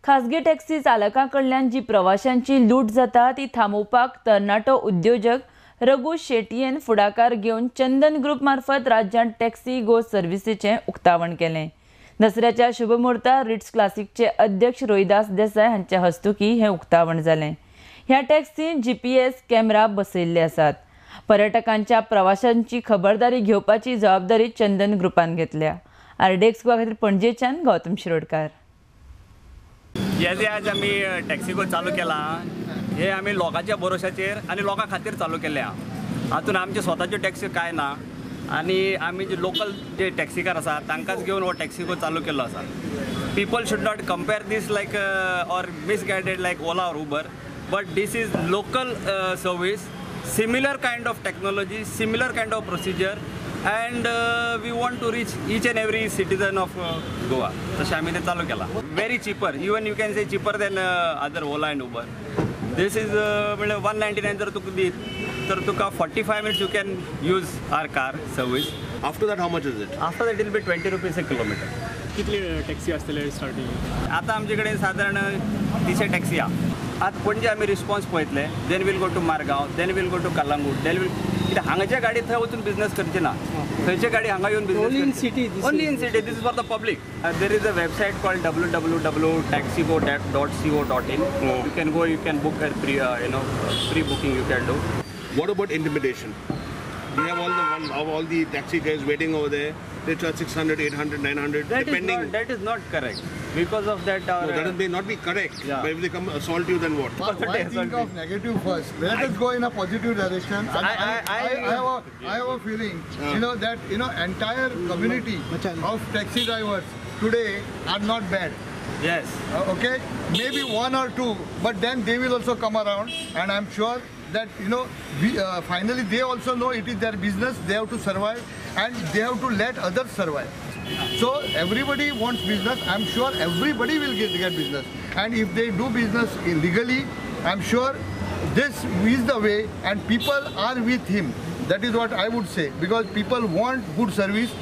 खासगी टॅक्सी चालकांकडल्यान जी प्रवाशांची लूट जाता ती थांबोवपाक तरणाटो उद्योजक रघु शेटयेन फुडाकार घेवन चंदन ग्रुप मार्फत राज्यांत टॅक्सी गो सर्व्हिसेचें उक्तावण केलें. दसऱ्याच्या शुभमुहूर्तार रिट्स क्लासिकचे अध्यक्ष रोहिदास देसाय हांच्या हस्तुकीं हें उक्तावण जालें. ह्या टॅक्सींत GPS कॅमेरा बसयल्ले आसात. पर्यटकांच्या प्रवाशांची खबरदारी घेवपाची जबाबदारी चंदन ग्रुपान घेतल्या. RDX खातीर पणजेच्यान गौतम शिरोडकार. जे आज आमी टॅक्सी गो चालू केला हे आमी लोकांच्या भरोशाचेर आनी लोकां खातीर चालू केले. हातून आमचे स्वताच्यो टॅक्सी काय ना आनी आमी जे लोकल जे टॅक्सीकार आसा तांकांच घेवन हो टॅक्सी गो चालू केल्लो आसा. People should not compare this like or misguided like Ola or Uber, but this is local service, similar kind of technology, similar kind of procedure, and we want to reach each and every citizen of Goa. तशें आमी तें चालू केला. Very cheaper, even you can say cheaper than other Ola and Uber. This is म्हणजे 199 जर तुका दी तर तुका 45 minutes you can use our car service. After that, how much is it? After that it will be 20 rupees a kilometer. कितले taxi आसतले starting? आता आमचे कडेन साधारण 30 टॅक्सी आहा. आतां पणजे आमी रिस्पॉन्स पळयतले, then we'll go to Margao, then we'll go to Calangute, then we'll कित्याक हांगाच्या गाडी थंय वचून बिझनेस करची ना. थंयचे गाडी हांगा येवन business Only in city. Only in city. This is for the public. There is a website called www.taxigo.co.in. You can go, you can book a pre-booking you can do. What about intimidation? We have all the taxi guys waiting over there. They charge 600, 800, 900, depending. That is not correct. Because of that, That may not be correct. Yeah. But if they come assault you, then what? Why think of negative first? Let us go in a positive direction. And I have a feeling, that entire community of taxi drivers today are not bad. Yes. Okay, maybe one or two, but then they will also come around, and I'm sure that finally they also know it is their business. They have to survive, and they have to let others survive. So everybody wants business. I'm sure everybody will get business, and if they do business illegally, I'm sure this is the way, and people are with him. That is what I would say, because people want good service.